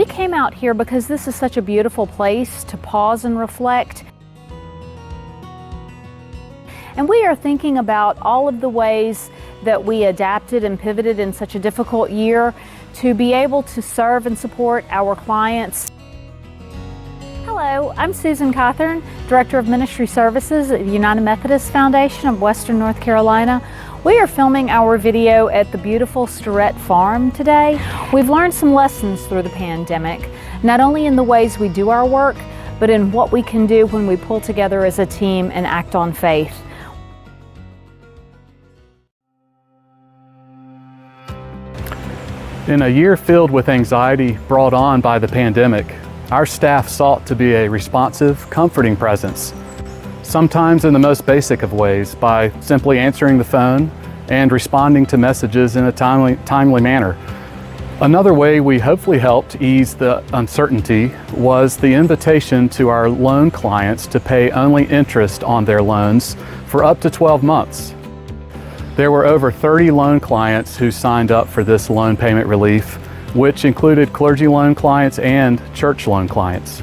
We came out here because this is such a beautiful place to pause and reflect. And we are thinking about all of the ways that we adapted and pivoted in such a difficult year to be able to serve and support our clients. Hello, I'm Suzanne Cothern, Director of Ministry Services at the United Methodist Foundation of Western North Carolina. We are filming our video at the beautiful Starrett Farm today. We've learned some lessons through the pandemic, not only in the ways we do our work, but in what we can do when we pull together as a team and act on faith. In a year filled with anxiety brought on by the pandemic, our staff sought to be a responsive, comforting presence, sometimes in the most basic of ways by simply answering the phone and responding to messages in a timely manner. Another way we hopefully helped ease the uncertainty was the invitation to our loan clients to pay only interest on their loans for up to 12 months. There were over 30 loan clients who signed up for this loan payment relief, which included clergy loan clients and church loan clients.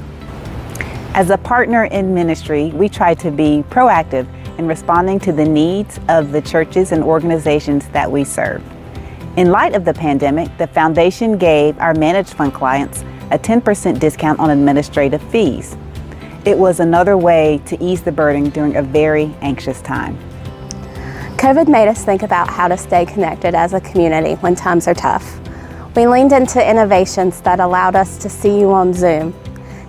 As a partner in ministry, we try to be proactive in responding to the needs of the churches and organizations that we serve. In light of the pandemic, the foundation gave our managed fund clients a 10% discount on administrative fees. It was another way to ease the burden during a very anxious time. COVID made us think about how to stay connected as a community when times are tough. We leaned into innovations that allowed us to see you on Zoom,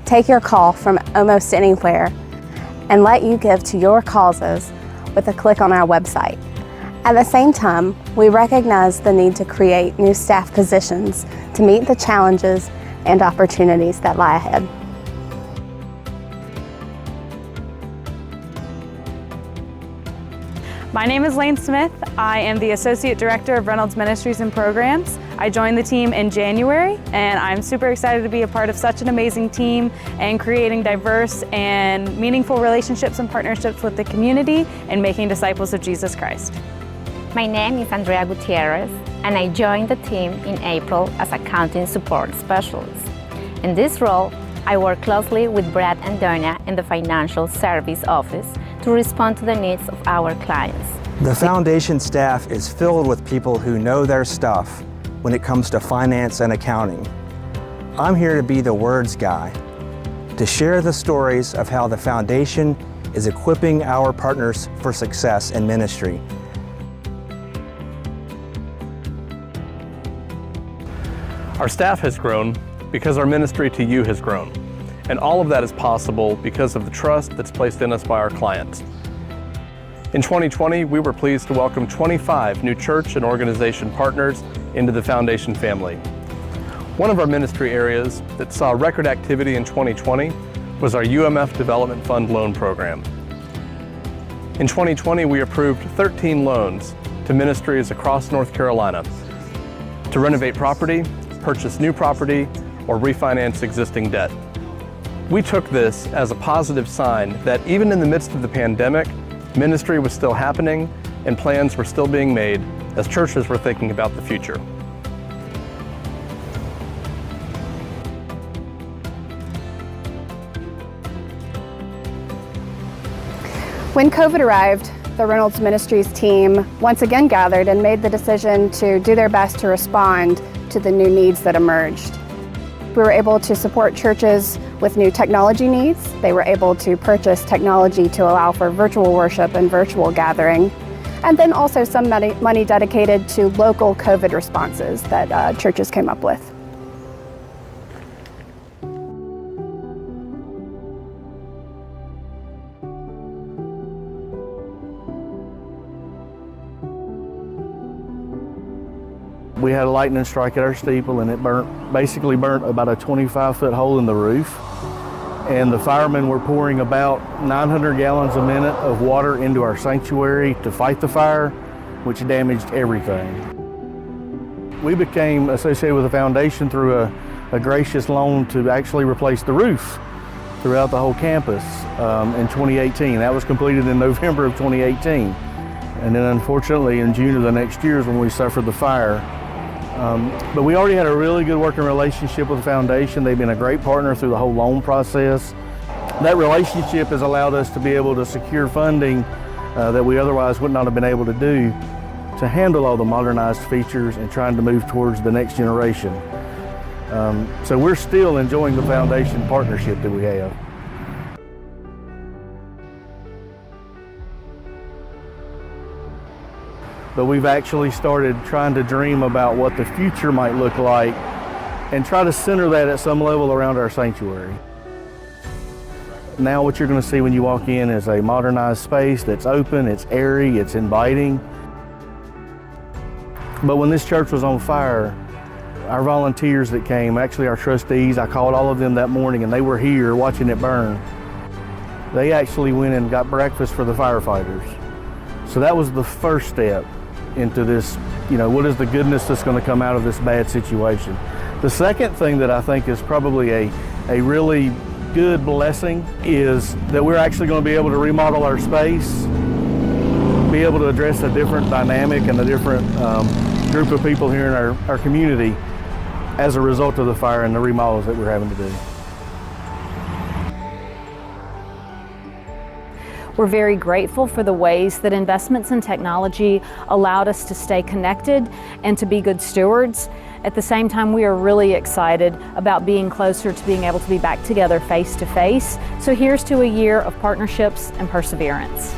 take your call from almost anywhere, and let you give to your causes with a click on our website. At the same time, we recognized the need to create new staff positions to meet the challenges and opportunities that lie ahead. My name is Layne Smith. I am the Associate Director of Reynolds Ministries and Programs. I joined the team in January, and I'm super excited to be a part of such an amazing team and creating diverse and meaningful relationships and partnerships with the community and making disciples of Jesus Christ. My name is Andrea Gutierrez, and I joined the team in April as Accounting Support Specialist. In this role, I work closely with Brad and Donna in the Financial Service Office to respond to the needs of our clients. The foundation staff is filled with people who know their stuff when it comes to finance and accounting. I'm here to be the words guy, to share the stories of how the foundation is equipping our partners for success in ministry. Our staff has grown because our ministry to you has grown. And all of that is possible because of the trust that's placed in us by our clients. In 2020, we were pleased to welcome 25 new church and organization partners into the foundation family. One of our ministry areas that saw record activity in 2020 was our UMF Development Fund loan program. In 2020, we approved 13 loans to ministries across North Carolina to renovate property, purchase new property, or refinance existing debt. We took this as a positive sign that even in the midst of the pandemic, ministry was still happening and plans were still being made as churches were thinking about the future. When COVID arrived, the Reynolds Ministries team once again gathered and made the decision to do their best to respond to the new needs that emerged. We were able to support churches with new technology needs. They were able to purchase technology to allow for virtual worship and virtual gathering. And then also some money dedicated to local COVID responses that churches came up with. We had a lightning strike at our steeple, and it basically burnt about a 25-foot hole in the roof. And the firemen were pouring about 900 gallons a minute of water into our sanctuary to fight the fire, which damaged everything. We became associated with the foundation through a gracious loan to actually replace the roof throughout the whole campus in 2018. That was completed in November of 2018. And then unfortunately in June of the next year is when we suffered the fire. But we already had a really good working relationship with the foundation. They've been a great partner through the whole loan process. That relationship has allowed us to be able to secure funding that we otherwise would not have been able to do to handle all the modernized features and trying to move towards the next generation. So we're still enjoying the foundation partnership that we have. But we've actually started trying to dream about what the future might look like and try to center that at some level around our sanctuary. Now what you're going to see when you walk in is a modernized space that's open, it's airy, it's inviting. But when this church was on fire, our volunteers that came, actually our trustees, I called all of them that morning and they were here watching it burn. They actually went and got breakfast for the firefighters. So that was the first step into this, what is the goodness that's going to come out of this bad situation. The second thing that I think is probably a really good blessing is that we're actually going to be able to remodel our space, be able to address a different dynamic and a different group of people here in our community as a result of the fire and the remodels that we're having to do. We're very grateful for the ways that investments in technology allowed us to stay connected and to be good stewards. At the same time, we are really excited about being closer to being able to be back together face to face. So here's to a year of partnerships and perseverance.